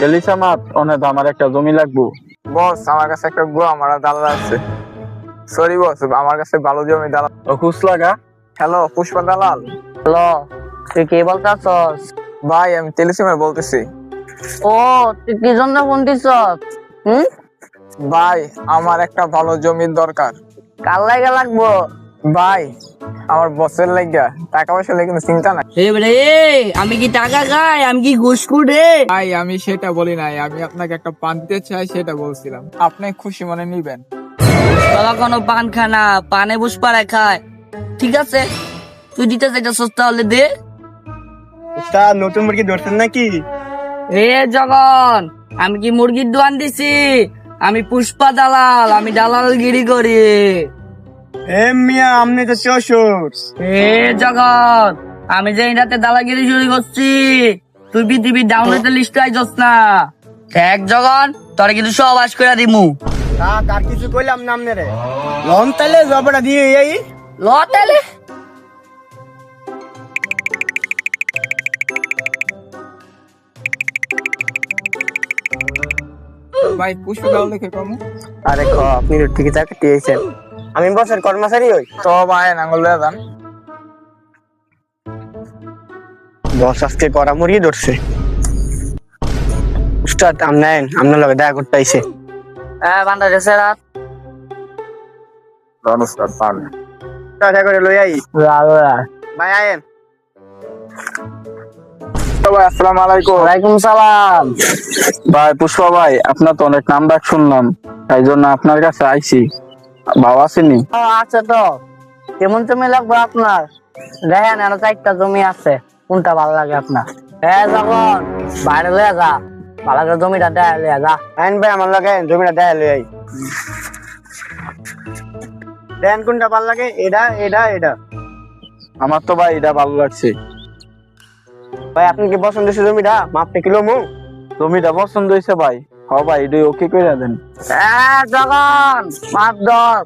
গেলিসা মাত অনেক আমার একটা জমি লাগবো। বস আমার কাছে একটা গুয়া মারা দালাল আছে। সরি বস, আমার কাছে ভালো জমি দালাল। ও খুশ লাগা। হ্যালো পুষ্পা দালাল। হ্যালো, তুই কে বলতাছস? ভাই আমি টেলিসিমের বলতেছি। ও, তুই কি জন্য ফোন দিছস? হুম, ভাই আমার একটা ভালো জমির দরকার। কার লাগা লাগবো? ভাই আমার বসের লাগিয়া, টাকা পয়সা লেগে কোনো চিন্তা নাই। রে, আমি কি টাকা খাই? আমি কি ঘুষখোর রে? ভাই আমি সেটা বলি নাই, আমি আপনাকে একটা পান দিতে চাই সেটা বলছিলাম। আপনি খুশি মনে নিবেন। তোরা কোনো পান খানা, পানে বুসপাড়ায় খায়। ঠিক আছে, তুই দিতে চাইতেছস তাহলে দে। তা নতুন মুরগি ধরছেন নাকি? রে জগন, আমি কি মুরগির দোয়ান দিছি? আমি পুষ্পা দালাল, আমি দালালগিরি করি। এ মিয়া আপনি তো চোর। এ জগৎ, আমি যে রাতে দালালগিরি শুরু করছি, তুই পৃথিবীর ডাউনলোড লিস্টে আইছস না। দেখ জগন, তোরা কিন্তু সব আশ করে দিমু। তা কার কিছু কইলাম না আমনে রে। লন তাইলে জবড়া দিয়ে এই ল তাহলে। ভাই পুষ্পা দালাল দেখে কম। আরে খ আপনি তো ঠিকই চাকরি পেয়েছেন। আমি বসের কর্মচারী হই। তো ভাই নাঙ্গল লয়ে যান। বস আজকে করা মুরগি ধরছে। উস্তাদ আমনেন আপনার লগে দেখা করতে আইছে। বান্দা দেশে রাত। নমস্কার পান। দেখা করে লই আই। ভাই আয়েন। তো ভাই আসসালামু আলাইকুম। ওয়ালাইকুম সালাম। ভাই পুষ্পা ভাই, আপনার তো অনেক নাম ডাক শুনলাম, তাই জন্য আপনার কাছে আইছি। ভাও আসেনি? ও আচ্ছা, তো কেমন জমি লাগবে আপনার? দেখেন আরো 4টা জমি আছে, কোনটা ভালো লাগে আপনার? হ্যাঁ যখন বাইরে লয়ে যা, ভালো করে জমিটা দেয় লয়ে যা। আইন ভাই আমার লগে জমিটা দেখা লই আই। দেন কোনটা ভালো লাগে? এটা এটা এটা। আমার তো ভাই এটা ভালো লাগছে। ভাই আপনি কি পছন্দ হয়েছে জমিটা? মাপটা কিলো মু? জমিটা পছন্দ হয়েছে ভাই। হ ভাই, এটা ওকে করে দেন। হ্যাঁ যখন মাপ ধর।